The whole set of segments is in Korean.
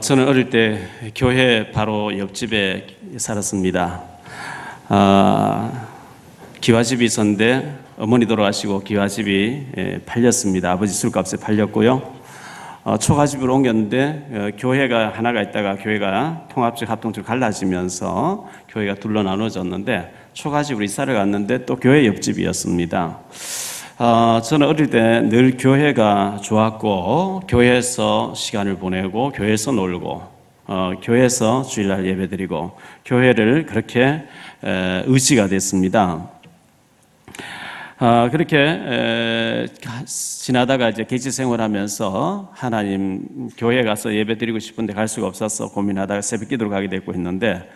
저는 어릴 때 교회 바로 옆집에 살았습니다. 기와집이 있었는데 어머니 돌아가시고 기와집이 팔렸습니다. 아버지 술값에 팔렸고요. 초가집으로 옮겼는데 교회가 하나가 있다가 교회가 통합적 합동적 갈라지면서 교회가 둘로 나눠졌는데 초가집으로 이사를 갔는데 또 교회 옆집이었습니다. 저는 어릴 때 늘 교회가 좋았고 교회에서 시간을 보내고 교회에서 놀고 교회에서 주일날 예배드리고 교회를 그렇게 의지가 됐습니다. 그렇게 지나다가 이제 개지 생활하면서 하나님 교회 가서 예배드리고 싶은데 갈 수가 없어서 고민하다가 새벽기도를 가게 됐고 했는데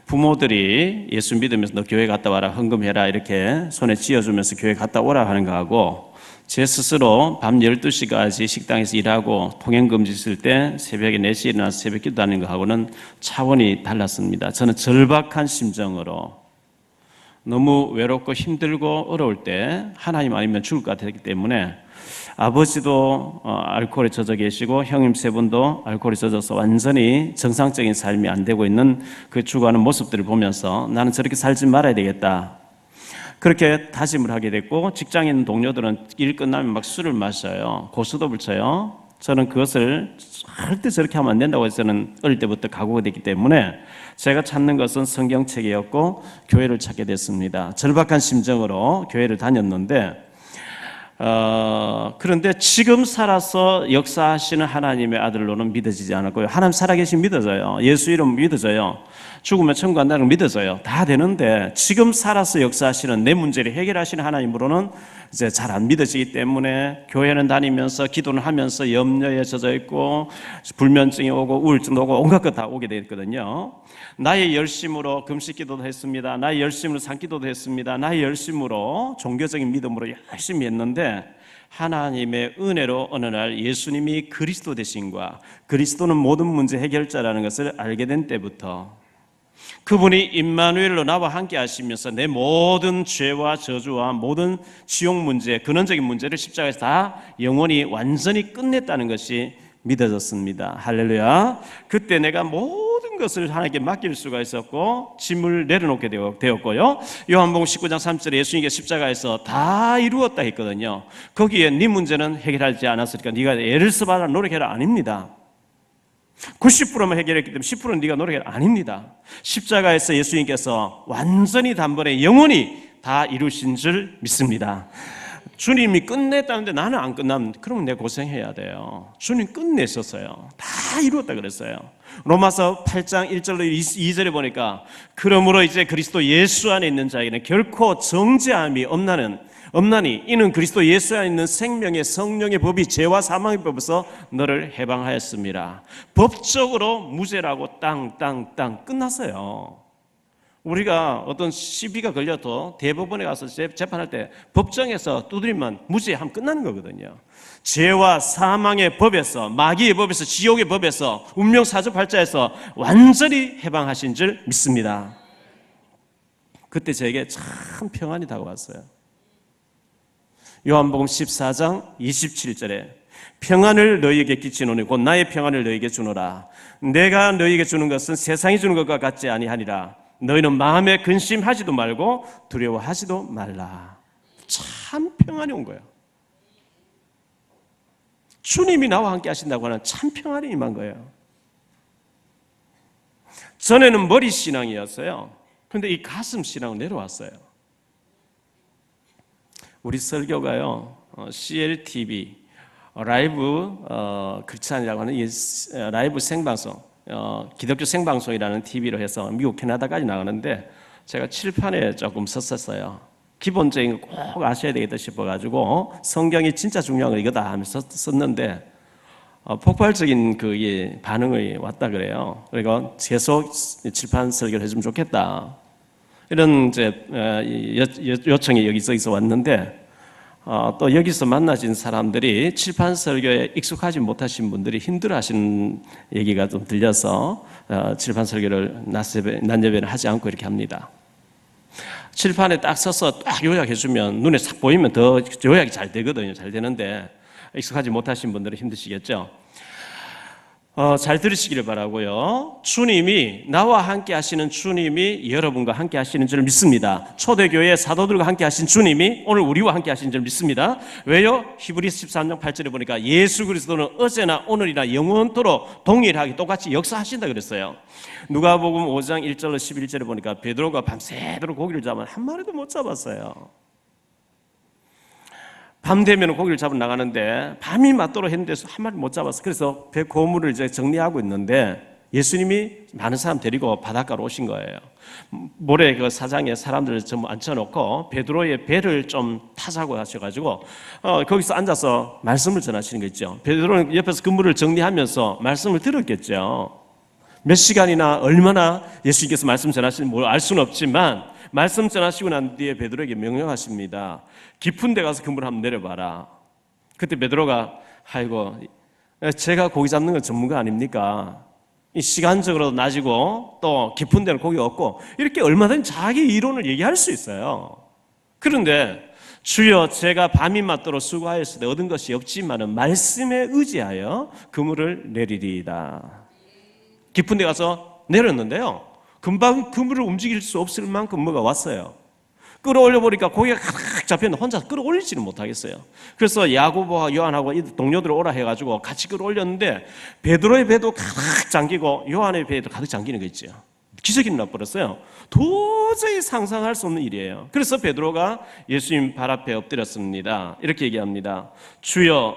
부모들이 예수 믿으면서 너 교회 갔다 와라 헌금해라 이렇게 손에 쥐어주면서 교회 갔다 오라 하는 거하고 제 스스로 밤 12시까지 식당에서 일하고 통행금지 있을 때 새벽에 4시에 일어나서 새벽기도 하는 거하고는 차원이 달랐습니다. 저는 절박한 심정으로 너무 외롭고 힘들고 어려울 때 하나님 아니면 죽을 것 같았기 때문에 아버지도 알코올에 젖어 계시고 형님 세 분도 알코올에 젖어서 완전히 정상적인 삶이 안 되고 있는 그 죽어가는 모습들을 보면서 나는 저렇게 살지 말아야 되겠다. 그렇게 다짐을 하게 됐고 직장에 있는 동료들은 일 끝나면 막 술을 마셔요. 고수도 붙여요. 저는 그것을 절대 저렇게 하면 안 된다고 해서 저는 어릴 때부터 각오가 됐기 때문에 제가 찾는 것은 성경책이었고 교회를 찾게 됐습니다. 절박한 심정으로 교회를 다녔는데 그런데 지금 살아서 역사하시는 하나님의 아들로는 믿어지지 않았고요. 하나님 살아계신 믿어져요. 예수 이름 믿어져요. 죽으면 천국 간다는 거 믿어져요. 다 되는데 지금 살아서 역사하시는 내 문제를 해결하시는 하나님으로는 이제 잘 안 믿어지기 때문에 교회는 다니면서 기도는 하면서 염려에 젖어 있고 불면증이 오고 우울증도 오고 온갖 것 다 오게 됐거든요. 나의 열심으로 금식 기도도 했습니다. 나의 열심으로 산기도도 했습니다. 나의 열심으로 종교적인 믿음으로 열심히 했는데 하나님의 은혜로 어느 날 예수님이 그리스도 되신과 그리스도는 모든 문제 해결자라는 것을 알게 된 때부터 그분이 임마누엘로 나와 함께 하시면서 내 모든 죄와 저주와 모든 지옥 문제, 근원적인 문제를 십자가에서 다 영원히 완전히 끝냈다는 것이 믿어졌습니다. 할렐루야. 그때 내가 모든 것을 하나님께 맡길 수가 있었고 짐을 내려놓게 되었고요. 요한복음 19장 3절에 예수님께 십자가에서 다 이루었다 했거든요. 거기에 네 문제는 해결하지 않았으니까 네가 애를 써봐라 노력해라 아닙니다. 90%만 해결했기 때문에 10%는 네가 노력해라 아닙니다. 십자가에서 예수님께서 완전히 단번에 영원히 다 이루신 줄 믿습니다. 주님이 끝냈다는데 나는 안 끝나면 그러면 내가 고생해야 돼요. 주님 끝내셨어요. 다 이루었다 그랬어요. 로마서 8장 1절로 2절에 보니까 그러므로 이제 그리스도 예수 안에 있는 자에게는 결코 정죄함이 없나니 이는 그리스도 예수 안에 있는 생명의 성령의 법이 죄와 사망의 법에서 너를 해방하였습니다. 법적으로 무죄라고 땅 끝났어요. 우리가 어떤 시비가 걸려도 대법원에 가서 재판할 때 법정에서 두드리면 무죄하면 끝나는 거거든요. 죄와 사망의 법에서 마귀의 법에서 지옥의 법에서 운명사주팔자에서 완전히 해방하신 줄 믿습니다. 그때 저에게 참 평안이 다가왔어요. 요한복음 14장 27절에 평안을 너희에게 끼치노니 곧 나의 평안을 너희에게 주노라. 내가 너희에게 주는 것은 세상이 주는 것과 같지 아니하니라. 너희는 마음에 근심하지도 말고 두려워하지도 말라. 참 평안이 온 거예요. 주님이 나와 함께 하신다고 하는 참 평안이 임한 거예요. 전에는 머리 신앙이었어요. 그런데 이 가슴 신앙으로 내려왔어요. 우리 설교가요, CLTV 라이브 크리스찬이라고 하는 이 라이브 생방송, 기독교 생방송이라는 TV로 해서 미국 캐나다까지 나가는데 제가 칠판에 조금 썼었어요. 기본적인 거 꼭 아셔야 되겠다 싶어가지고 성경이 진짜 중요한 거 이거다 하면서 썼는데 폭발적인 그 반응이 왔다 그래요. 그리고 계속 칠판 설교를 해주면 좋겠다. 이런 이제 요청이 여기저기서 왔는데 또 여기서 만나신 사람들이 칠판 설교에 익숙하지 못하신 분들이 힘들어하시는 얘기가 좀 들려서 칠판 설교를 낮 예배를 하지 않고 이렇게 합니다. 칠판에 딱 서서 딱 요약해주면 눈에 싹 보이면 더 요약이 잘 되거든요. 잘 되는데 익숙하지 못하신 분들은 힘드시겠죠. 잘 들으시기를 바라고요. 주님이 나와 함께 하시는 주님이 여러분과 함께 하시는 줄 믿습니다. 초대교회 사도들과 함께 하신 주님이 오늘 우리와 함께 하시는 줄 믿습니다. 왜요? 히브리서 13장 8절에 보니까 예수 그리스도는 어제나 오늘이나 영원토록 동일하게 똑같이 역사하신다 그랬어요. 누가복음 5장 1절로 11절에 보니까 베드로가 밤새도록 고기를 잡아 한 마리도 못 잡았어요. 밤 되면 고기를 잡으러 나가는데 밤이 맞도록 했는데 한 마리 못 잡았어. 그래서 배 고물을 이제 정리하고 있는데 예수님이 많은 사람 데리고 바닷가로 오신 거예요. 모래 그 사장에 사람들을 전부 앉혀놓고 베드로의 배를 좀 타자고 하셔가지고 거기서 앉아서 말씀을 전하시는 거 있죠. 베드로는 옆에서 그물을 정리하면서 말씀을 들었겠죠. 몇 시간이나 얼마나 예수님께서 말씀 전하시는지 뭘 알 수는 없지만 말씀 전하시고 난 뒤에 베드로에게 명령하십니다. 깊은 데 가서 그물 한번 내려봐라. 그때 베드로가 아이고 제가 고기 잡는 건 전문가 아닙니까? 이 시간적으로도 낮이고 또 깊은 데는 고기가 없고 이렇게 얼마든지 자기 이론을 얘기할 수 있어요. 그런데 주여 제가 밤이 맞도록 수고하였을 때 얻은 것이 없지만은 말씀에 의지하여 그물을 내리리이다. 깊은 데 가서 내렸는데요. 금방 그물을 움직일 수 없을 만큼 뭐가 왔어요. 끌어올려 보니까 고기가 가득 잡혔는데 혼자 끌어올리지는 못하겠어요. 그래서 야고보와 요한하고 동료들 오라 해가지고 같이 끌어올렸는데 베드로의 배도 가득 잠기고 요한의 배도 가득 잠기는 거 있죠. 기적이 나버렸어요. 도저히 상상할 수 없는 일이에요. 그래서 베드로가 예수님 발 앞에 엎드렸습니다. 이렇게 얘기합니다. 주여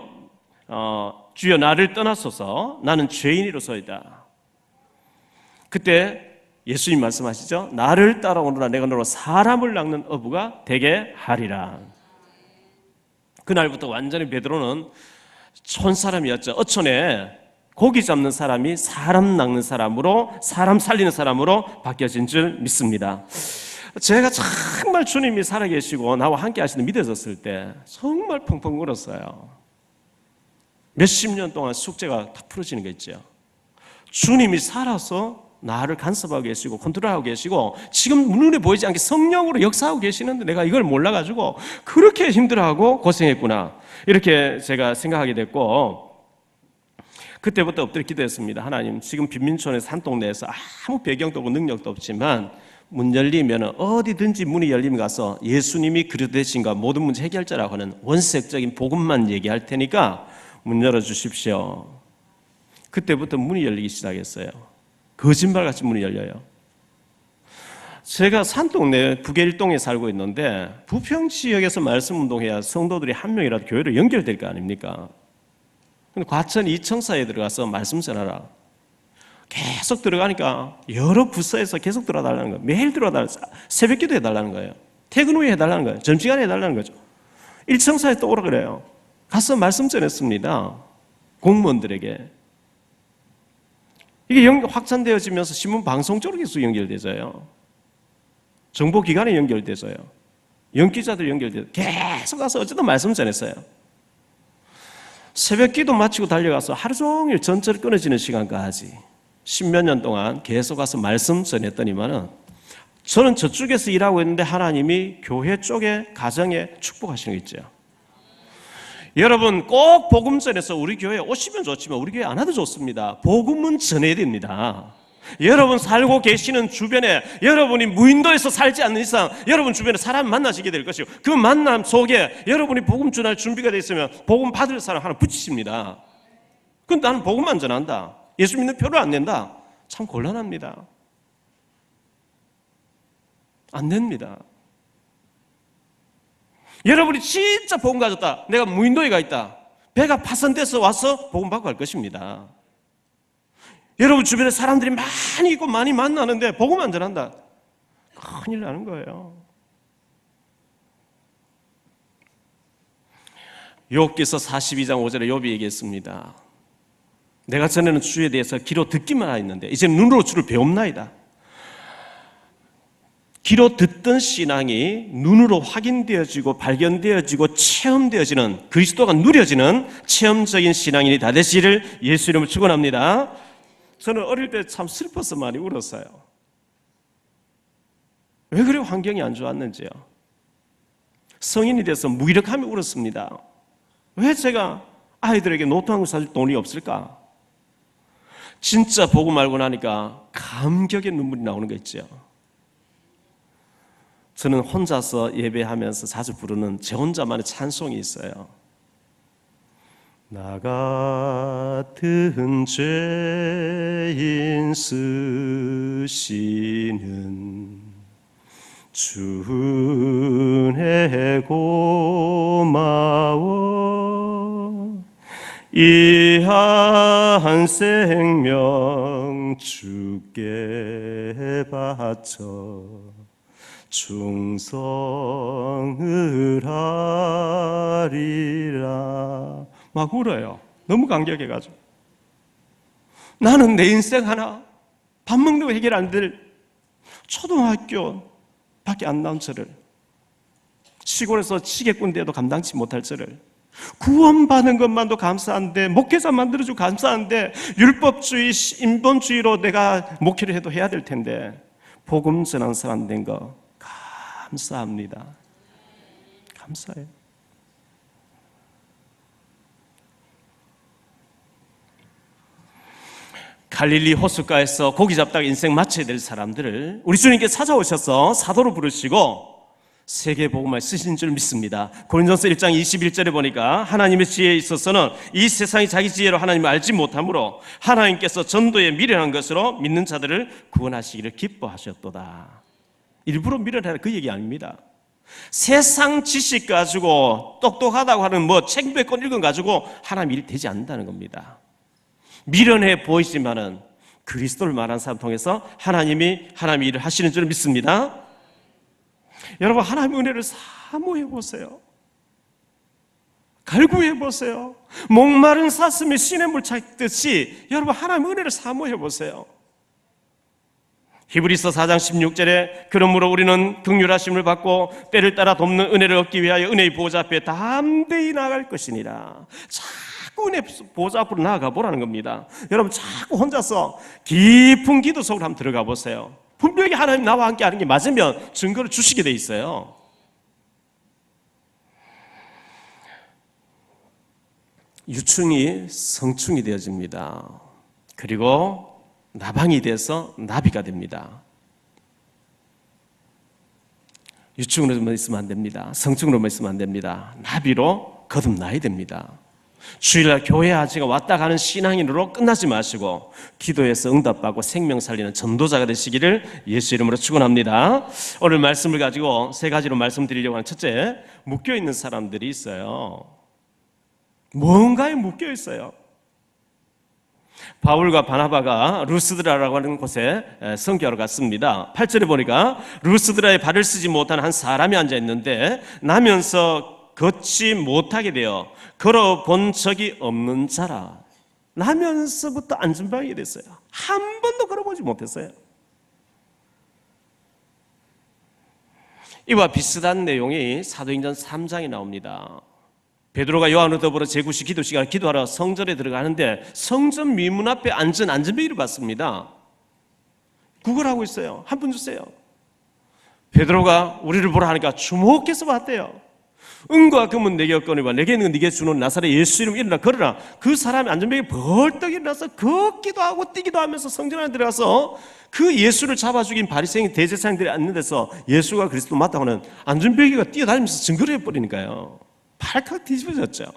나를 떠나소서. 나는 죄인이로소이다. 그때 예수님 말씀하시죠. 나를 따라오너라 내가 너로 사람을 낚는 어부가 되게 하리라. 그날부터 완전히 베드로는 촌사람이었죠. 어촌에 고기 잡는 사람이 사람 낚는 사람으로, 사람 살리는 사람으로 바뀌어진 줄 믿습니다. 제가 정말 주님이 살아계시고 나와 함께 하시는 믿어졌을 때 정말 펑펑 울었어요. 몇십 년 동안 숙제가 다 풀어지는 게 있죠. 주님이 살아서 나를 간섭하고 계시고 컨트롤하고 계시고 지금 눈에 보이지 않게 성령으로 역사하고 계시는데 내가 이걸 몰라가지고 그렇게 힘들어하고 고생했구나, 이렇게 제가 생각하게 됐고, 그때부터 엎드려 기도했습니다. 하나님, 지금 빈민촌의 산동네에서 아무 배경도 없고 능력도 없지만 문 열리면 어디든지 문이 열리면 가서 예수님이 그리스도이신가 모든 문제 해결자라고 하는 원색적인 복음만 얘기할 테니까 문 열어주십시오. 그때부터 문이 열리기 시작했어요. 거짓말같이 문이 열려요. 제가 산동네 북일동에 살고 있는데 부평 지역에서 말씀운동해야 성도들이 한 명이라도 교회로 연결될 거 아닙니까? 근데 과천 이청사에 들어가서 말씀 전하라. 계속 들어가니까 여러 부서에서 계속 들어달라는 거예요. 매일 들어달라는 거예요. 새벽기도 해달라는 거예요. 퇴근 후에 해달라는 거예요. 점심시간에 해달라는 거죠. 일청사에 또 오라 그래요. 가서 말씀 전했습니다. 공무원들에게. 이게 확산되어지면서 신문 방송 쪽으로 계속 연결되져요. 정보기관에 연결되져요. 연기자들 연결돼요. 계속 가서 어쨌든 말씀 전했어요. 새벽 기도 마치고 달려가서 하루 종일 전철 끊어지는 시간까지 10몇 년 동안 계속 가서 말씀 전했더니만은 저는 저쪽에서 일하고 있는데 하나님이 교회 쪽에 가정에 축복하시는 거 있죠. 여러분 꼭 복음 전해서 우리 교회에 오시면 좋지만 우리 교회 안 와도 좋습니다. 복음은 전해야 됩니다. 여러분 살고 계시는 주변에 여러분이 무인도에서 살지 않는 이상 여러분 주변에 사람 만나시게 될 것이고 그 만남 속에 여러분이 복음 전할 준비가 되어 있으면 복음 받을 사람 하나 붙이십니다. 근데 나는 복음만 전한다, 예수 믿는 표를 안 낸다, 참 곤란합니다. 안 됩니다. 여러분이 진짜 복음 가졌다, 내가 무인도에 가 있다, 배가 파손돼서 와서 복음 받고 갈 것입니다. 여러분 주변에 사람들이 많이 있고 많이 만나는데 복음 안 전한다, 큰일 나는 거예요. 욥기서 42장 5절에 욥이 얘기했습니다. 내가 전에는 주에 대해서 귀로 듣기만 하였는데 이제 눈으로 주를 배움나이다. 귀로 듣던 신앙이 눈으로 확인되어지고 발견되어지고 체험되어지는, 그리스도가 누려지는 체험적인 신앙인이 다 되시기를 예수 이름으로 축원합니다. 저는 어릴 때 참 슬퍼서 많이 울었어요. 왜 그래 환경이 안 좋았는지요. 성인이 돼서 무기력하며 울었습니다. 왜 제가 아이들에게 노트한 걸 사줄 돈이 없을까? 진짜 복음 알고 나니까 감격의 눈물이 나오는 거 있죠. 저는 혼자서 예배하면서 자주 부르는 제 혼자만의 찬송이 있어요. 나 같은 죄인 쓰시는 주 은혜 고마워 이 한 생명 주께 바쳐 충성을 하리라. 막 울어요. 너무 감격해가지고. 나는 내 인생 하나 밥 먹는 거 해결 안 될 초등학교 밖에 안 나온 저를, 시골에서 시계꾼 돼도 감당치 못할 저를, 구원받은 것만도 감사한데, 목회자 만들어주고 감사한데, 율법주의, 인본주의로 내가 목회를 해도 해야 될 텐데, 복음 전하는 사람 된 거 감사합니다. 감사해요. 갈릴리 호숫가에서 고기 잡다가 인생 마쳐야 될 사람들을 우리 주님께 찾아오셔서 사도로 부르시고 세계 복음을 쓰신 줄 믿습니다. 고린도서 1장 21절에 보니까 하나님의 지혜에 있어서는 이 세상이 자기 지혜로 하나님을 알지 못하므로 하나님께서 전도에 미련한 것으로 믿는 자들을 구원하시기를 기뻐하셨도다. 일부러 미련하라 그 얘기 아닙니다. 세상 지식 가지고 똑똑하다고 하는 책 몇 권 읽은 가지고 하나님 일이 되지 않는다는 겁니다. 미련해 보이지만은 그리스도를 말하는 사람 통해서 하나님이 하나님의 일을 하시는 줄 믿습니다. 여러분, 하나님의 은혜를 사모해 보세요. 갈구해 보세요. 목마른 사슴이 시냇물 찾듯이 여러분 하나님의 은혜를 사모해 보세요. 히브리서 4장 16절에 그러므로 우리는 긍휼하심을 받고 때를 따라 돕는 은혜를 얻기 위하여 은혜의 보좌 앞에 담대히 나아갈 것이니라. 자꾸 은혜 보좌 앞으로 나아가 보라는 겁니다. 여러분, 자꾸 혼자서 깊은 기도 속으로 한번 들어가 보세요. 분명히 하나님 나와 함께 하는 게 맞으면 증거를 주시게 돼 있어요. 유충이 성충이 되어집니다. 그리고 나방이 돼서 나비가 됩니다. 유충으로만 있으면 안 됩니다. 성충으로만 있으면 안 됩니다. 나비로 거듭나야 됩니다. 주일날 교회 아지가 왔다 가는 신앙인으로 끝나지 마시고 기도해서 응답받고 생명 살리는 전도자가 되시기를 예수 이름으로 축원합니다. 오늘 말씀을 가지고 세 가지로 말씀드리려고 하는 첫째, 묶여있는 사람들이 있어요. 뭔가에 묶여있어요. 바울과 바나바가 루스드라라고 하는 곳에 선교하러 갔습니다. 8절에 보니까 루스드라에 발을 쓰지 못한 한 사람이 앉아있는데 나면서 걷지 못하게 되어 걸어본 적이 없는 자라. 나면서부터 안전병이 됐어요. 한 번도 걸어보지 못했어요. 이와 비슷한 내용이 사도행전 3장에 나옵니다. 베드로가 요한을 더불어 제9시 기도 시간에 기도하러 성전에 들어가는데 성전 미문 앞에 안전벨트를 봤습니다. 구걸하고 있어요. 한 분 주세요. 베드로가 우리를 보라 하니까 주목해서 봤대요. 은과 금은 내게 얻거니와 내게 있는 네게 주는 나사렛 예수 이름 일어나 걸으라. 그 사람이 안전벨트에 벌떡 일어나서 걷기도 하고 뛰기도 하면서 성전 안에 들어가서 그 예수를 잡아 죽인 바리새인 대제사장들이 앉는 데서 예수가 그리스도 맞다고 하는 안전벨트가 뛰어다니면서 증거를 해버리니까요. 팔칵 뒤집어졌죠.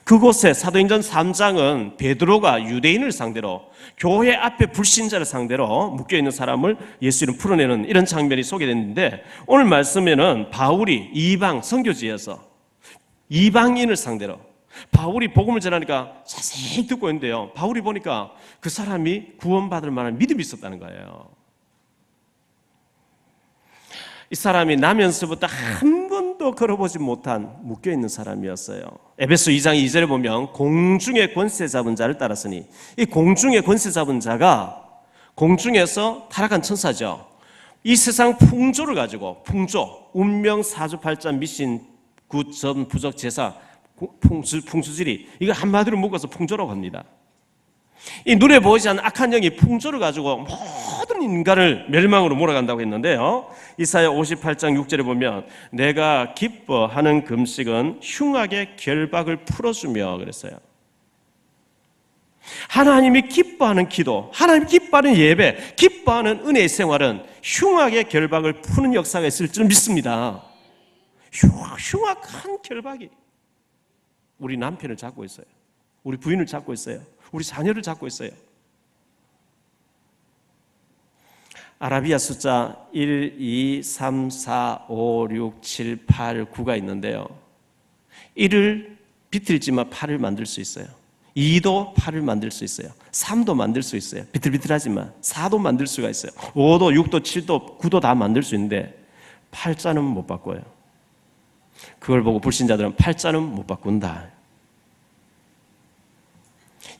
그곳에 사도행전 3장은 베드로가 유대인을 상대로 교회 앞에 불신자를 상대로 묶여있는 사람을 예수 이름 풀어내는 이런 장면이 소개됐는데 오늘 말씀에는 바울이 이방 선교지에서 이방인을 상대로 바울이 복음을 전하니까 자세히 듣고 있는데요. 바울이 보니까 그 사람이 구원받을 만한 믿음이 있었다는 거예요. 이 사람이 나면서부터 한 번도 걸어보지 못한 묶여있는 사람이었어요. 에베소 2장 2절에 보면 공중의 권세 잡은 자를 따랐으니 이 공중의 권세 잡은 자가 공중에서 타락한 천사죠. 이 세상 풍조를 가지고 풍조, 운명, 사주팔자, 미신, 굿점, 부적, 제사, 풍수지리 이걸 한마디로 묶어서 풍조라고 합니다. 이 눈에 보이지 않는 악한 영이 풍조를 가지고 모든 인간을 멸망으로 몰아간다고 했는데요. 이사야 58장 6절에 보면 내가 기뻐하는 금식은 흉악의 결박을 풀어주며 그랬어요. 하나님이 기뻐하는 기도, 하나님이 기뻐하는 예배, 기뻐하는 은혜의 생활은 흉악의 결박을 푸는 역사가 있을 줄 믿습니다. 흉악한 결박이 우리 남편을 잡고 있어요. 우리 부인을 잡고 있어요. 우리 자녀를 잡고 있어요. 아라비아 숫자 1, 2, 3, 4, 5, 6, 7, 8, 9가 있는데요. 1을 비틀지만 8을 만들 수 있어요. 2도 8을 만들 수 있어요. 3도 만들 수 있어요. 비틀비틀하지만 4도 만들 수가 있어요. 5도, 6도, 7도, 9도 다 만들 수 있는데 8자는 못 바꿔요. 그걸 보고 불신자들은 8자는 못 바꾼다.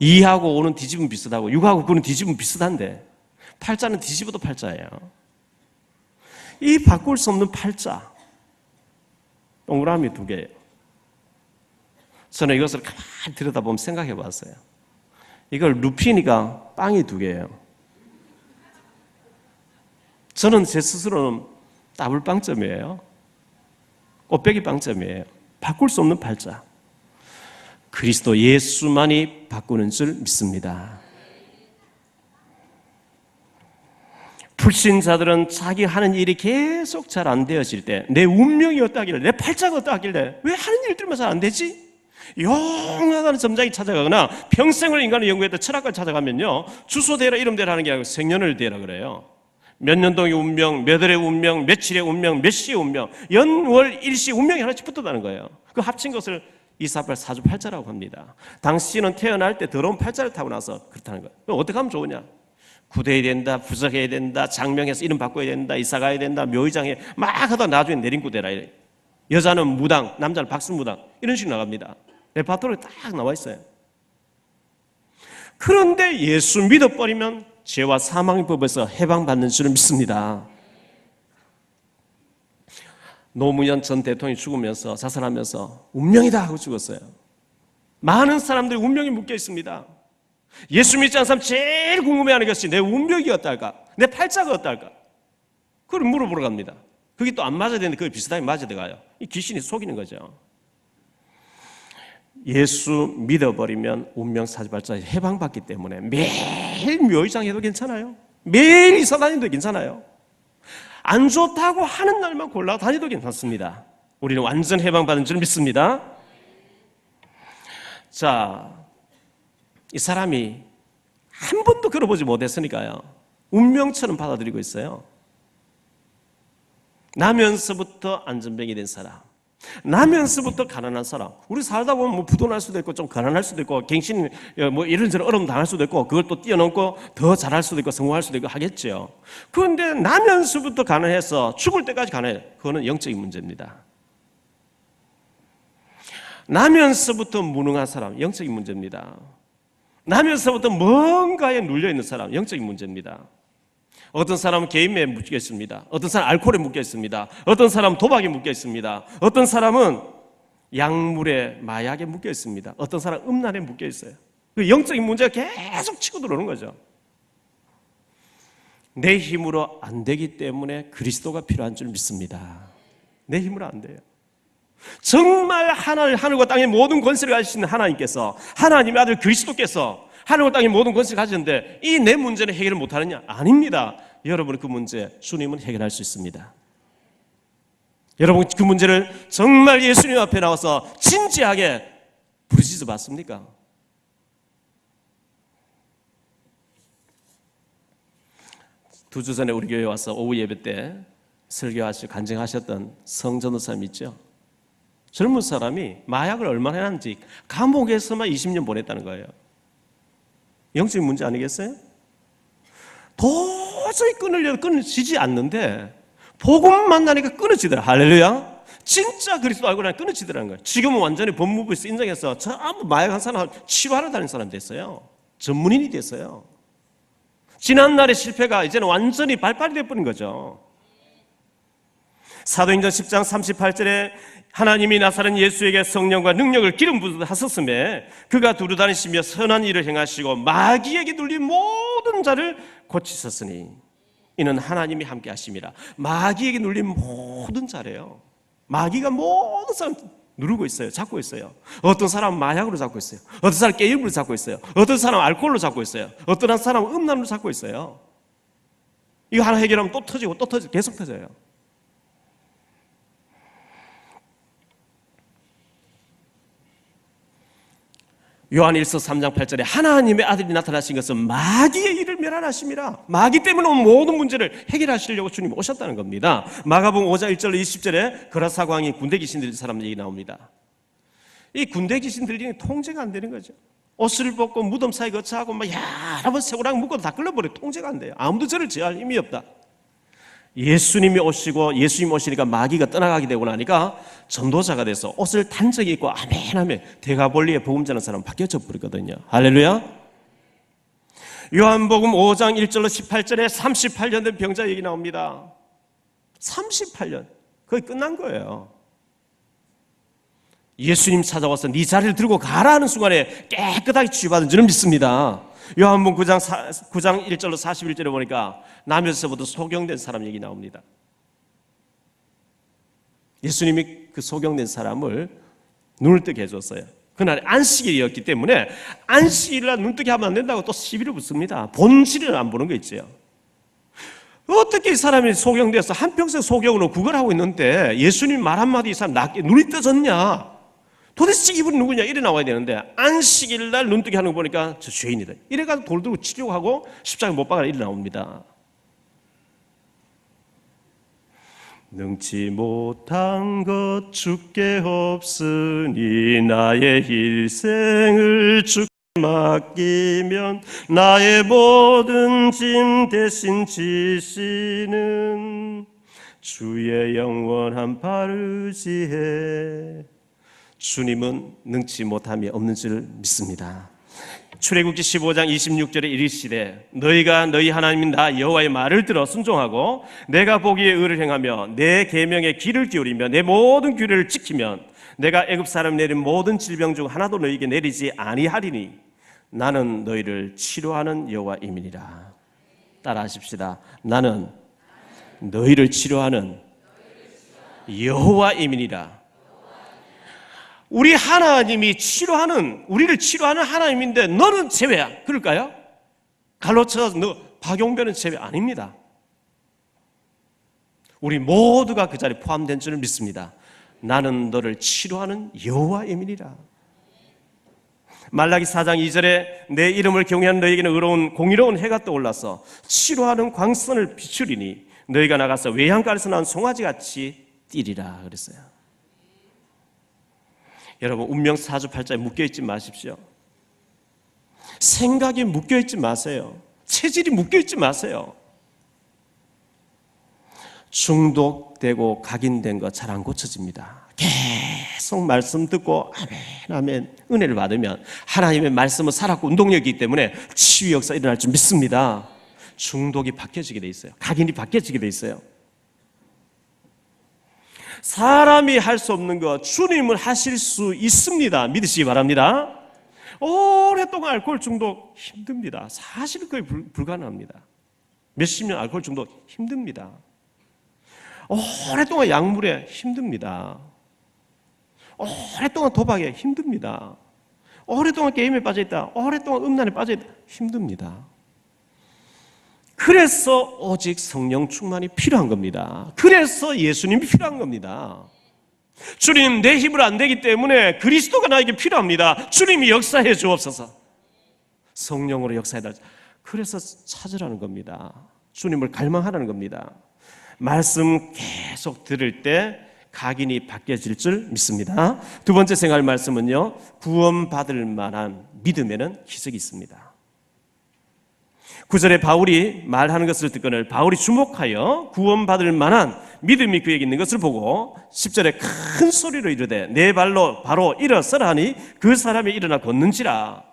2하고 5는 뒤집으면 비슷하고 6하고 9는 뒤집으면 비슷한데 8자는 뒤집어도 8자예요. 이 바꿀 수 없는 8자, 동그라미 2개예요. 저는 이것을 가만히 들여다보면 생각해 봤어요. 이걸 루피니까 빵이 2개예요. 저는 제 스스로는 더블 빵점이에요. 곱빼기 빵점이에요. 바꿀 수 없는 8자. 그리스도 예수만이 바꾸는 줄 믿습니다. 불신자들은 자기 하는 일이 계속 잘 안 되어질 때 내 운명이 어떠하길래, 내 팔자가 어떠하길래 왜 하는 일들만 잘 안 되지? 영원한 점장이 찾아가거나 평생을 인간을 연구했던 철학가를 찾아가면요, 주소 대라 이름 대라 하는 게 아니고 생년을 대라 그래요. 몇 년동의 운명, 몇 월의 운명, 며칠의 운명, 몇 시의 운명, 연, 월, 일시 운명이 하나씩 붙었다는 거예요. 그 합친 것을 248 사주팔자라고 합니다. 당신은 태어날 때 더러운 팔자를 타고 나서 그렇다는 거예요. 그럼 어떻게 하면 좋으냐? 구대해야 된다, 부석해야 된다, 장명해서 이름 바꿔야 된다, 이사 가야 된다, 묘의장에 막 하다 나중에 내림구대라. 여자는 무당, 남자는 박수무당, 이런 식으로 나갑니다. 레파토리에 딱 나와 있어요. 그런데 예수 믿어버리면 죄와 사망의 법에서 해방받는 줄을 믿습니다. 노무현 전 대통령이 죽으면서 자살하면서 운명이다 하고 죽었어요. 많은 사람들이 운명이 묶여 있습니다. 예수 믿지 않는 사람 제일 궁금해하는 것이 내 운명이 어떨까? 내 팔자가 어떨까? 그걸 물어보러 갑니다. 그게 또 안 맞아야 되는데 그게 비슷하게 맞아 들어가요. 이 귀신이 속이는 거죠. 예수 믿어버리면 운명 사주팔자에 해방받기 때문에 매일 묘의장 해도 괜찮아요. 매일 이사 다니도 괜찮아요. 안 좋다고 하는 날만 골라 다니도 괜찮습니다. 우리는 완전 해방받은 줄 믿습니다. 자, 이 사람이 한 번도 걸어보지 못했으니까요, 운명처럼 받아들이고 있어요. 나면서부터 안전뱅이 된 사람, 나면서부터 가난한 사람. 우리 살다 보면 뭐 부도날 수도 있고 좀 가난할 수도 있고 갱신 뭐 이런저런 어려움 당할 수도 있고 그걸 또 뛰어넘고 더 잘할 수도 있고 성공할 수도 있고 하겠죠. 그런데 나면서부터 가난해서 죽을 때까지 가난해. 그거는 영적인 문제입니다. 나면서부터 무능한 사람, 영적인 문제입니다. 나면서부터 뭔가에 눌려있는 사람, 영적인 문제입니다. 어떤 사람은 개인매에 묶여 있습니다. 어떤 사람은 알코올에 묶여 있습니다. 어떤 사람은 도박에 묶여 있습니다. 어떤 사람은 약물에, 마약에 묶여 있습니다. 어떤 사람은 음란에 묶여 있어요. 그 영적인 문제가 계속 치고 들어오는 거죠. 내 힘으로 안 되기 때문에 그리스도가 필요한 줄 믿습니다. 내 힘으로 안 돼요. 정말 하늘과 땅의 모든 권세를 가지신 하나님께서, 하나님의 아들 그리스도께서 하늘과 땅의 모든 권세를 가지는데 이 내 문제는 해결을 못하느냐? 아닙니다. 여러분 그 문제 주님은 해결할 수 있습니다. 여러분 그 문제를 정말 예수님 앞에 나와서 진지하게 부르짖어 봤습니까? 두 주 전에 우리 교회에 와서 오후 예배 때 설교하시고 간증하셨던 성전도사님 있죠? 젊은 사람이 마약을 얼마나 했는지 감옥에서만 20년 보냈다는 거예요. 영적인 문제 아니겠어요? 도저히 끊으려도 끊어지지 않는데 복음 만나니까 끊어지더라. 할렐루야. 진짜 그리스도 알고 나니까 끊어지더라는 거예요. 지금은 완전히 법무부에서 인정해서 전부 마약한 사람 치료하러 다니는 사람 됐어요. 전문인이 됐어요. 지난날의 실패가 이제는 완전히 발판이 되어버린 거죠. 사도행전 10장 38절에 하나님이 나사렛 예수에게 성령과 능력을 기름 부으사 하셨음에 그가 두루다니시며 선한 일을 행하시고 마귀에게 눌린 모든 자를 고치셨으니 이는 하나님이 함께 하심이라. 마귀에게 눌린 모든 자래요. 마귀가 모든 사람 누르고 있어요. 잡고 있어요. 어떤 사람은 마약으로 잡고 있어요. 어떤 사람은 게임으로 잡고 있어요. 어떤 사람은 알코올로 잡고 있어요. 어떤 사람은 음란으로 잡고 있어요. 이거 하나 해결하면 또 터지고 또 터지고 계속 터져요. 요한일서 3장 8절에 하나님의 아들이 나타나신 것은 마귀의 일을 멸하심이라. 마귀 때문에 온 모든 문제를 해결하시려고 주님이 오셨다는 겁니다. 마가복음 5장 1절로 20절에 거라사 왕이 군대 귀신 들린 사람 얘기 나옵니다. 이 군대 귀신 들리니 통제가 안 되는 거죠. 옷을 벗고 무덤 사이 거쳐하고 막 여러 번 쇠고랑 묶어도 다 끌려버려. 통제가 안 돼요. 아무도 저를 제어할 힘이 없다. 예수님이 오시니까 마귀가 떠나가게 되고 나니까 전도자가 돼서 옷을 단적이 입고 아멘 하면 대가볼리에 복음 전하는 사람 바뀌어져 버리거든요. 할렐루야. 요한복음 5장 1절로 18절에 38년 된 병자 얘기 나옵니다. 38년 거의 끝난 거예요. 예수님 찾아와서 네 자리를 들고 가라 하는 순간에 깨끗하게 치유받은 줄은 믿습니다. 요한복음 9장 1절로 41절에 보니까 남에서부터 소경된 사람 얘기 나옵니다. 예수님이 그 소경된 사람을 눈을 뜨게 해줬어요. 그날 안식일이었기 때문에 안식일날 눈 뜨게 하면 안 된다고 또 시비를 붙습니다. 본질을 안 보는 거 있죠. 어떻게 이 사람이 소경돼서 한평생 소경으로 구걸하고 있는데 예수님 말 한마디 이 사람 눈이 떠졌냐? 도대체 이분이 누구냐? 이래 나와야 되는데 안식일 날 눈뜨게 하는 거 보니까 저 죄인이다. 이래가지고 돌 들고 치료하고 십자가에 못 박아라 이래 나옵니다. 능치 못한 것 주께 없으니 나의 일생을 주께 맡기면 나의 모든 짐 대신 지시는 주의 영원한 바르지해. 주님은 능치 못함이 없는 줄 믿습니다. 출애굽기 15장 26절에 이르시되 너희가 너희 하나님 나 여호와의 말을 들어 순종하고 내가 보기에 의를 행하며 내 계명에 귀를 기울이며 내 모든 규례를 지키면 내가 애굽 사람 내린 모든 질병 중 하나도 너희에게 내리지 아니하리니 나는 너희를 치료하는 여호와임이니라. 따라하십시다. 나는 너희를 치료하는 여호와임이니라. 우리 하나님이 우리를 치료하는 하나님인데 너는 제외야. 그럴까요? 갈로쳐서 너 박용변은 제외 아닙니다. 우리 모두가 그 자리에 포함된 줄을 믿습니다. 나는 너를 치료하는 여호와임이니라. 말라기 4장 2절에 내 이름을 경외하는 너에게는 공의로운 해가 떠올라서 치료하는 광선을 비추리니 너희가 나가서 외양간에서 난 송아지같이 뛰리라 그랬어요. 여러분 운명 사주팔자에 묶여있지 마십시오. 생각이 묶여있지 마세요. 체질이 묶여있지 마세요. 중독되고 각인된 거 잘 안 고쳐집니다. 계속 말씀 듣고 아멘 아멘 은혜를 받으면 하나님의 말씀은 살았고 운동력이기 때문에 치유 역사 일어날 줄 믿습니다. 중독이 바뀌어지게 돼 있어요. 각인이 바뀌어지게 돼 있어요. 사람이 할 수 없는 거 주님은 하실 수 있습니다. 믿으시기 바랍니다. 오랫동안 알코올 중독 힘듭니다. 사실은 거의 불가능합니다. 몇십 년 알코올 중독 힘듭니다. 오랫동안 약물에 힘듭니다. 오랫동안 도박에 힘듭니다. 오랫동안 게임에 빠져있다, 오랫동안 음란에 빠져있다 힘듭니다. 그래서 오직 성령 충만이 필요한 겁니다. 그래서 예수님이 필요한 겁니다. 주님 내 힘으로 안 되기 때문에 그리스도가 나에게 필요합니다. 주님이 역사해 주옵소서. 성령으로 역사해달라. 그래서 찾으라는 겁니다. 주님을 갈망하라는 겁니다. 말씀 계속 들을 때 각인이 바뀌어질 줄 믿습니다. 두 번째 생각할 말씀은요, 구원받을 만한 믿음에는 기적이 있습니다. 9절에 바울이 말하는 것을 듣거늘 바울이 주목하여 구원받을 만한 믿음이 그에게 있는 것을 보고 10절에 큰 소리로 이르되 내 발로 바로 일어서라 하니 그 사람이 일어나 걷는지라.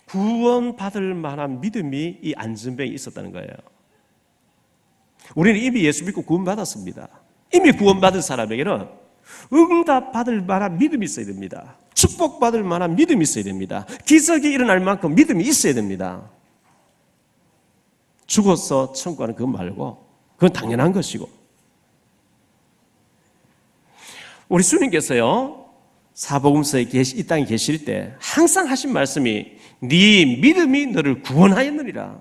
구원받을 만한 믿음이 이 안전병에 있었다는 거예요. 우리는 이미 예수 믿고 구원받았습니다. 이미 구원받은 사람에게는 응답받을 만한 믿음이 있어야 됩니다. 축복받을 만한 믿음이 있어야 됩니다. 기적이 일어날 만큼 믿음이 있어야 됩니다. 죽어서 천국 가는 그거 말고 그건 당연한 것이고, 우리 주님께서요, 사복음서에 이 땅에 계실 때 항상 하신 말씀이 네 믿음이 너를 구원하였느니라.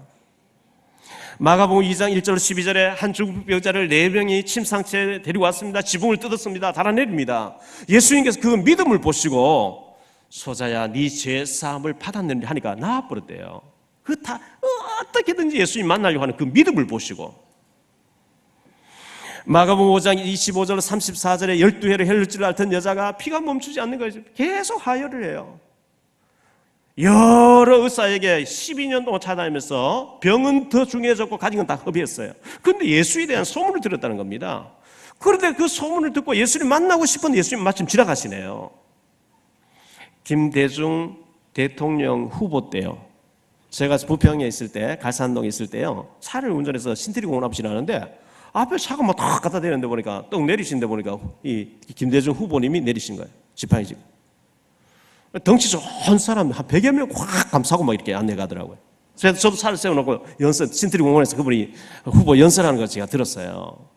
마가복음 2장 1절 12절에 한 중풍병자를 4명이 침상체에 데리고 왔습니다. 지붕을 뜯었습니다. 달아내립니다. 예수님께서 그 믿음을 보시고 소자야 네 죄 사함을 받았느니 하니까 나아버렸대요. 그 다 어떻게든지 예수님 만나려고 하는 그 믿음을 보시고, 마가복음 5장 25절 34절에 12회를 흘릴 줄 알던 여자가 피가 멈추지 않는 거예요. 계속 하혈을 해요. 여러 의사에게 12년 동안 찾아다니면서 병은 더 중요해졌고 가진 건 다 허비했어요. 그런데 예수에 대한 소문을 들었다는 겁니다. 그런데 그 소문을 듣고 예수님 만나고 싶은데 예수님 마침 지나가시네요. 김대중 대통령 후보 때요, 제가 부평에 있을 때, 갈산동에 있을 때요, 차를 운전해서 신트리공원 앞을 지나는데 앞에 차가 막 탁 갖다 대는데 보니까, 떡 내리시는데 보니까 이 김대중 후보님이 내리신 거예요. 지팡이 지고. 덩치 좋은 사람 한 100여 명 확 감싸고 막 이렇게 안내 가더라고요. 그래서 저도 차를 세워놓고 신트리공원에서 그분이 후보 연설하는 걸 제가 들었어요.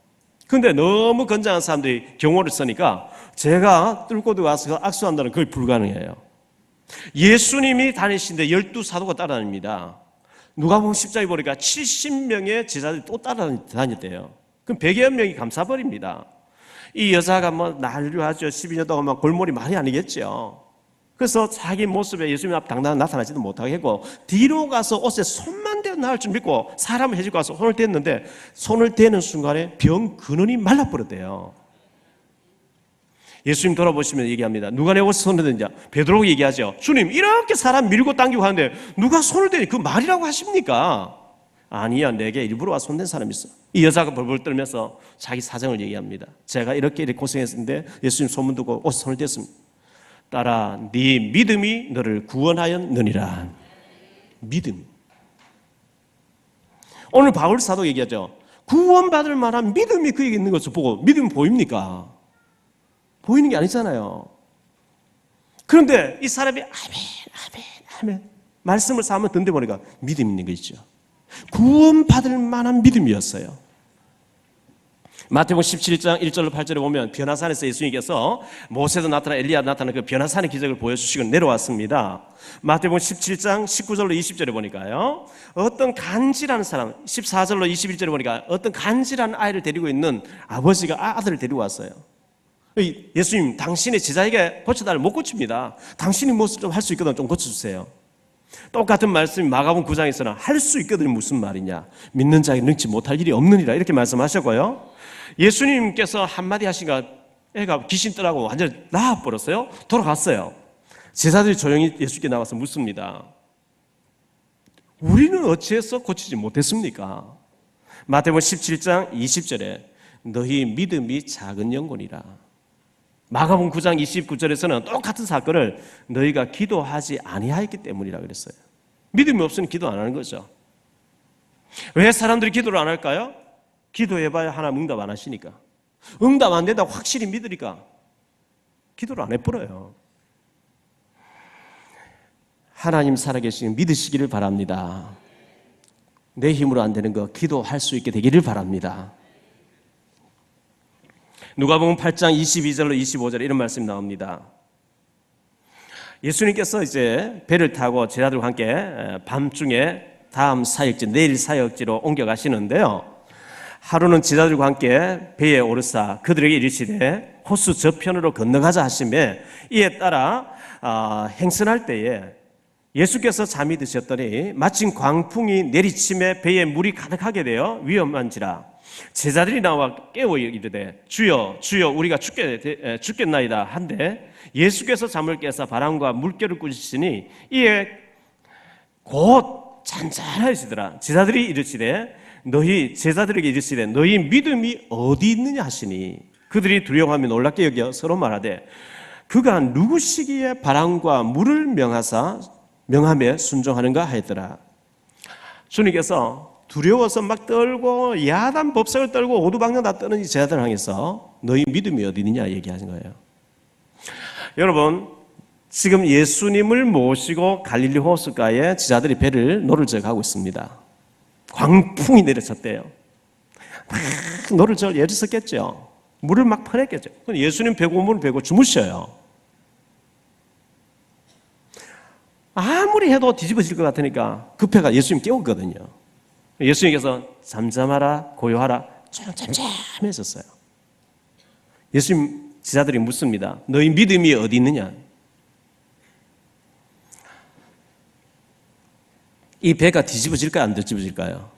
근데 너무 건장한 사람들이 경호를 쓰니까 제가 뚫고 들어가서 악수한다는 그게 불가능해요. 예수님이 다니시는데 12사도가 따라다닙니다. 누가복음 10장에 보니까 70명의 제자들이 또 따라다녔대요. 그럼 100여 명이 감싸버립니다. 이 여자가 뭐 난리하죠. 12년 동안 막 골머리 많이 아니겠죠. 그래서 자기 모습에 예수님 앞 당당히 나타나지도 못하게 하고 뒤로 가서 옷에 손만 대어 나을 줄 믿고 사람을 해주고 가서 손을 댔는데 손을 대는 순간에 병 근원이 말라버렸대요. 예수님 돌아보시면 얘기합니다. 누가 내 옷에 손을 댔냐? 베드로가 얘기하죠. 주님, 이렇게 사람 밀고 당기고 하는데 누가 손을 대니 그 말이라고 하십니까? 아니야, 내게 일부러 와서 손댄 사람이 있어. 이 여자가 벌벌 떨면서 자기 사정을 얘기합니다. 제가 이렇게 고생했는데 예수님 소문 듣고 옷에 손을 댔습니다. 따라 네 믿음이 너를 구원하였느니라. 믿음. 오늘 바울 사도 얘기하죠. 구원받을 만한 믿음이 그에게 있는 것을 보고 믿음이 보입니까? 보이는 게 아니잖아요. 그런데 이 사람이 아멘 말씀을 삼으면 던데 보니까 믿음이 있는 것이죠. 구원받을 만한 믿음이었어요. 마태복음 17장 1절로 8절에 보면 변화산에서 예수님께서 모세도 나타나 엘리야도 나타나는 그 변화산의 기적을 보여주시고 내려왔습니다. 마태복음 17장 19절로 20절에 보니까요, 어떤 간질하는 사람, 14절로 21절에 보니까 어떤 간질하는 아이를 데리고 있는 아버지가 아들을 데리고 왔어요. 예수님, 당신의 제자에게 고쳐달라고 못 고칩니다. 당신이 무엇을 좀 할 수 있거든 좀 고쳐주세요. 똑같은 말씀이 마가복음 9장에서는 할 수 있거든 무슨 말이냐, 믿는 자에게 능치 못할 일이 없느니라 이렇게 말씀하셨고요. 예수님께서 한마디 하시니까 애가 귀신 떠나고 완전히 나아버렸어요. 돌아갔어요. 제자들이 조용히 예수께 나와서 묻습니다. 우리는 어찌해서 고치지 못했습니까? 마태복음 17장 20절에 너희 믿음이 작은 영혼이라. 마가복음 9장 29절에서는 똑같은 사건을 너희가 기도하지 아니하였기 때문이라 그랬어요. 믿음이 없으면 기도 안 하는 거죠. 왜 사람들이 기도를 안 할까요? 기도해봐야 하나님 응답 안 하시니까. 응답 안 된다고 확실히 믿으니까 기도를 안 해버려요. 하나님 살아계시는 믿으시기를 바랍니다. 내 힘으로 안 되는 거 기도할 수 있게 되기를 바랍니다. 누가복음 8장 22절로 25절에 이런 말씀이 나옵니다. 예수님께서 이제 배를 타고 제자들과 함께 밤중에 다음 사역지, 내일 사역지로 옮겨가시는데요. 하루는 제자들과 함께 배에 오르사 그들에게 이르시되 호수 저편으로 건너가자 하시매 이에 따라 행선할 때에 예수께서 잠이 드셨더니 마침 광풍이 내리침에 배에 물이 가득하게 되어 위험한지라 제자들이 나와 깨워 이르되 주여 주여 우리가 죽겠나이다 한데 예수께서 잠을 깨사 바람과 물결을 꾸짖으시니 이에 곧 잔잔하시더라. 제자들에게 이르시되 너희 믿음이 어디 있느냐 하시니 그들이 두려워하며 놀랍게 여겨 서로 말하되 그가 누구시기에 바람과 물을 명함에 순종하는가 하였더라. 주님께서 두려워서 막 떨고 야단 법석을 떨고 오두방정 다 떠는 이 제자들을 향해서 너희 믿음이 어디 있느냐 얘기하신 거예요. 여러분, 지금 예수님을 모시고 갈릴리 호숫가에 제자들이 배를 노를 저어 가고 있습니다. 광풍이 내려쳤대요. 막 노를 저어 애를 썼겠죠. 물을 막 퍼냈겠죠. 예수님 배고 물을 배고 주무셔요. 아무리 해도 뒤집어질 것 같으니까 급해가 예수님 깨웠거든요. 예수님께서 잠잠하라 고요하라 잠잠했었어요. 예수님 제자들이 묻습니다. 너희 믿음이 어디 있느냐? 이 배가 뒤집어질까요? 안 뒤집어질까요?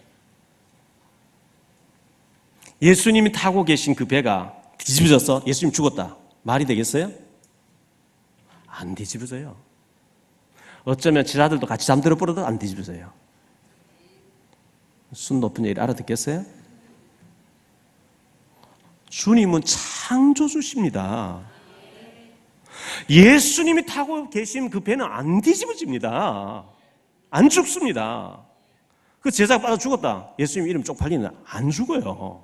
예수님이 타고 계신 그 배가 뒤집어져서 예수님 죽었다. 말이 되겠어요? 안 뒤집어져요. 어쩌면 제자들도 같이 잠들어 버려도 안 뒤집어져요. 순 높은 얘기를 알아듣겠어요? 주님은 창조주십니다. 예수님이 타고 계신 그 배는 안 뒤집어집니다. 안 죽습니다. 그 제자가 빠져 죽었다. 예수님 이름 쪽팔리는 안 죽어요.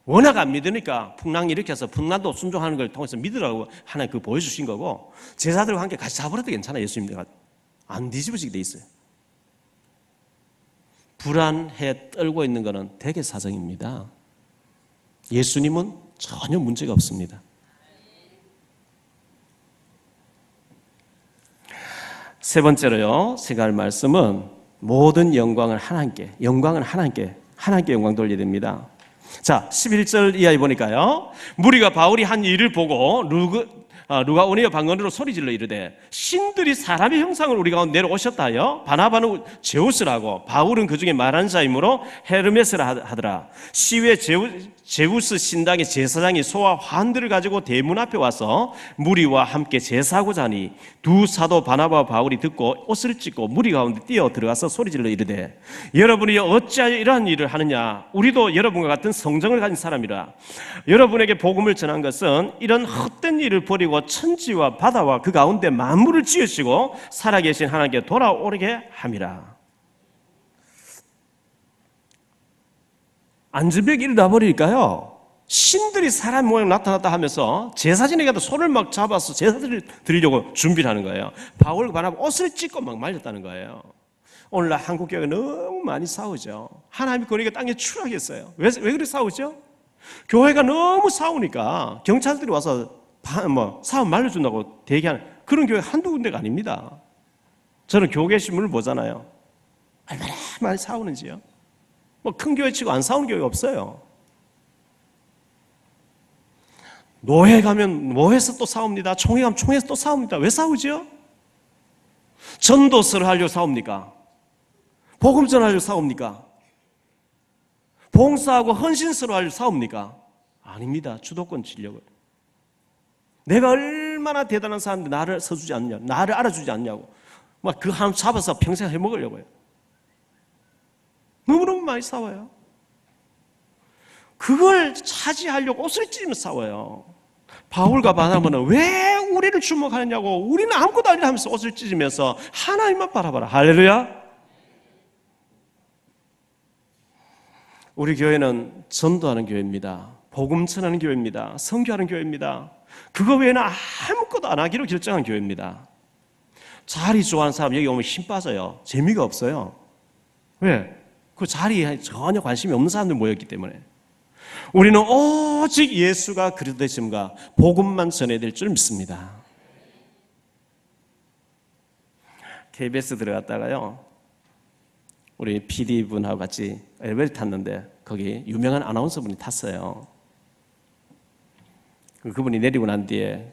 워낙 안 믿으니까 풍랑 일으켜서 풍랑도 순종하는 걸 통해서 믿으라고 하나님 그 보여주신 거고 제자들과 함께 같이 잡으려도 괜찮아요. 예수님과 안 뒤집어지게 돼 있어요. 불안해 떨고 있는 것은 대개 사정입니다. 예수님은 전혀 문제가 없습니다. 세 번째로요, 제가 할 말씀은 모든 영광은 하나님께 영광 돌려야 됩니다. 자, 11절 이하에 보니까요, 무리가 바울이 한 일을 보고 루가오니아 방언으로 소리질러 이르되 신들이 사람의 형상을 우리 가운데 내려오셨다 하여 바나바는 제우스라고 바울은 그 중에 말하는 자이므로 헤르메스라 하더라. 시외 제우스 신당의 제사장이 소와 환들을 가지고 대문 앞에 와서 무리와 함께 제사하고자 하니 두 사도 바나바와 바울이 듣고 옷을 찢고 무리 가운데 뛰어 들어가서 소리질러 이르되 여러분이 어찌하여 이러한 일을 하느냐? 우리도 여러분과 같은 성정을 가진 사람이라. 여러분에게 복음을 전한 것은 이런 헛된 일을 버리고 천지와 바다와 그 가운데 만물을 지으시고 살아계신 하나님께 돌아오게 함이라. 안전벽이 일어나 버리니까요, 신들이 사람 모양 나타났다 하면서 제사진에 가도 손을 막 잡아서 제사를 드리려고 준비를 하는 거예요. 바울 바나바 옷을 찢고 막 말렸다는 거예요. 오늘날 한국 교회가 너무 많이 싸우죠. 하나님이 그러니까 땅에 추락했어요. 왜 그렇게 싸우죠? 교회가 너무 싸우니까 경찰들이 와서 사람 말려준다고 대기하는 그런 교회 한두 군데가 아닙니다. 저는 교계 신문을 보잖아요. 얼마나 많이 싸우는지요. 큰 교회 치고 안 싸우는 교회가 없어요. 노회 가면 노회에서 또 싸웁니다. 총회 가면 총회에서 또 싸웁니다. 왜 싸우죠? 전도서를 하려고 싸웁니까? 복음 전하려고 싸웁니까? 봉사하고 헌신서로 하려고 싸웁니까? 아닙니다. 주도권 지려고. 내가 얼마나 대단한 사람인데 나를 서주지 않냐, 나를 알아주지 않냐고 막 그 한 잡아서 평생 해먹으려고요. 너무너무 많이 싸워요. 그걸 차지하려고 옷을 찢으면서 싸워요. 바울과 바나바는 왜 우리를 주목하느냐고, 우리는 아무것도 아니라 하면서 옷을 찢으면서 하나님만 바라봐라. 할렐루야. 우리 교회는 전도하는 교회입니다. 복음 전하는 교회입니다. 선교하는 교회입니다. 그거 외에는 아무것도 안 하기로 결정한 교회입니다. 자리 좋아하는 사람 여기 오면 힘 빠져요. 재미가 없어요. 왜? 그 자리에 전혀 관심이 없는 사람들 모였기 때문에. 우리는 오직 예수가 그리스도이심과 복음만 전해야 될 줄 믿습니다. KBS 들어갔다가요, 우리 PD분하고 같이 엘리베이터 탔는데 거기 유명한 아나운서분이 탔어요. 그분이 내리고 난 뒤에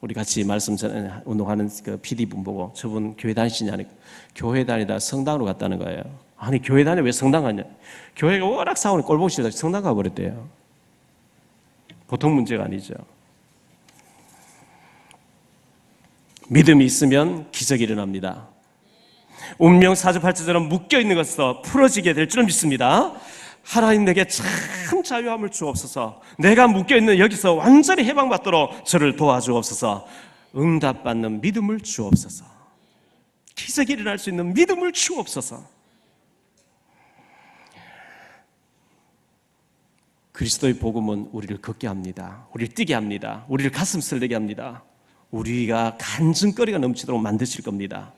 우리 같이 말씀 운동하는 그 PD분 보고 저분 교회 다니시냐니까 교회 다니다 성당으로 갔다는 거예요. 아니 교회 다니 왜 성당 가냐? 교회가 워낙 싸우니 꼴보기 싫어서 성당 가버렸대요. 보통 문제가 아니죠. 믿음이 있으면 기적이 일어납니다. 운명 사주팔자처럼 묶여있는 것에서 풀어지게 될 줄 믿습니다. 하나님 내게 참 자유함을 주옵소서. 내가 묶여있는 여기서 완전히 해방받도록 저를 도와주옵소서. 응답받는 믿음을 주옵소서. 기적이 일어날 수 있는 믿음을 주옵소서. 그리스도의 복음은 우리를 걷게 합니다. 우리를 뛰게 합니다. 우리를 가슴 설레게 합니다. 우리가 간증거리가 넘치도록 만드실 겁니다.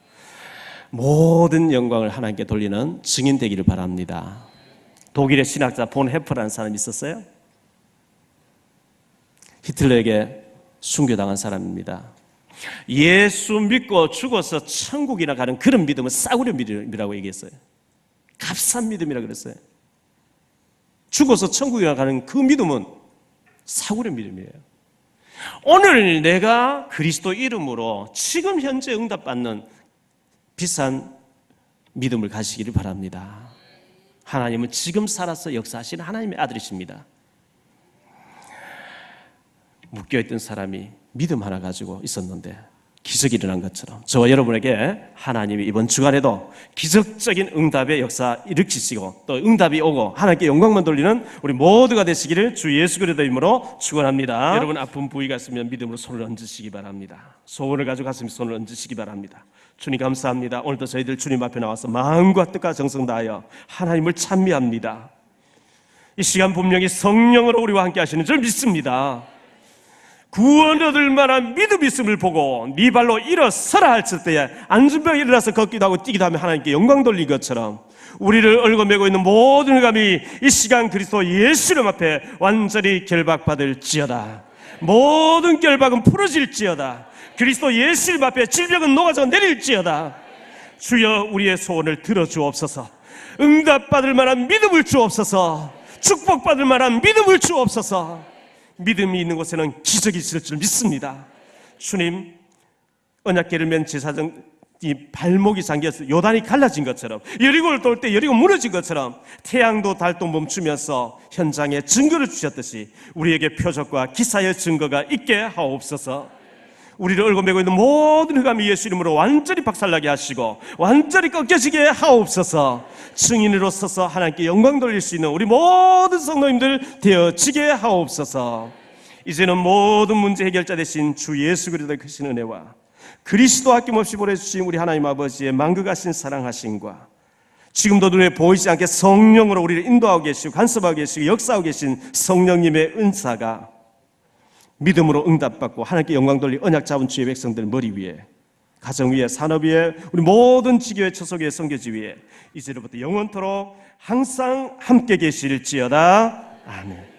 모든 영광을 하나님께 돌리는 증인 되기를 바랍니다. 독일의 신학자 본 헤퍼라는 사람이 있었어요. 히틀러에게 순교당한 사람입니다. 예수 믿고 죽어서 천국이나 가는 그런 믿음은 싸구려 믿음이라고 얘기했어요. 값싼 믿음이라고 그랬어요. 죽어서 천국이나 가는 그 믿음은 싸구려 믿음이에요. 오늘 내가 그리스도 이름으로 지금 현재 응답받는 비싼 믿음을 가지시기를 바랍니다. 하나님은 지금 살아서 역사하시는 하나님의 아들이십니다. 묶여있던 사람이 믿음 하나 가지고 있었는데 기적이 일어난 것처럼 저와 여러분에게 하나님이 이번 주간에도 기적적인 응답의 역사 일으키시고 또 응답이 오고 하나님께 영광만 돌리는 우리 모두가 되시기를 주 예수 그리스도 이름으로 축원합니다. 여러분 아픈 부위가 있으면 믿음으로 손을 얹으시기 바랍니다. 소원을 가지고 가슴에 손을 얹으시기 바랍니다. 주님 감사합니다. 오늘도 저희들 주님 앞에 나와서 마음과 뜻과 정성 다하여 하나님을 찬미합니다. 이 시간 분명히 성령으로 우리와 함께 하시는 줄 믿습니다. 구원 얻을 만한 믿음이 있음을 보고 네 발로 일어서라 했을 때에 안준병이 일어나서 걷기도 하고 뛰기도 하며 하나님께 영광 돌린 것처럼 우리를 얽어매고 있는 모든 감이 이 시간 그리스도 예수 이름 앞에 완전히 결박받을지어다. 모든 결박은 풀어질지어다. 그리스도 예수 이름 앞에 질병은 녹아져 내릴지어다. 주여 우리의 소원을 들어주옵소서. 응답받을 만한 믿음을 주옵소서. 축복받을 만한 믿음을 주옵소서. 믿음이 있는 곳에는 기적이 있을 줄 믿습니다. 주님, 언약궤를 맨 제사장 이 발목이 잠겨서 요단이 갈라진 것처럼 여리고를 돌 때 여리고 무너진 것처럼 태양도 달도 멈추면서 현장에 증거를 주셨듯이 우리에게 표적과 기사의 증거가 있게 하옵소서. 우리를 얽어매고 있는 모든 흑암이 예수 이름으로 완전히 박살나게 하시고 완전히 꺾여지게 하옵소서. 증인으로 서서 하나님께 영광 돌릴 수 있는 우리 모든 성도님들 되어지게 하옵소서. 이제는 모든 문제 해결자 되신 주 예수 그리스도의 크신 은혜와 그리스도 아낌없이 보내주신 우리 하나님 아버지의 만극하신 사랑하심과 지금도 눈에 보이지 않게 성령으로 우리를 인도하고 계시고 간섭하고 계시고 역사하고 계신 성령님의 은사가 믿음으로 응답받고 하나님께 영광 돌리 언약 잡은 주의 백성들 머리 위에 가정 위에 산업 위에 우리 모든 지교회 처소 위에 선교지 위에 이제로부터 영원토록 항상 함께 계실지어다. 아멘.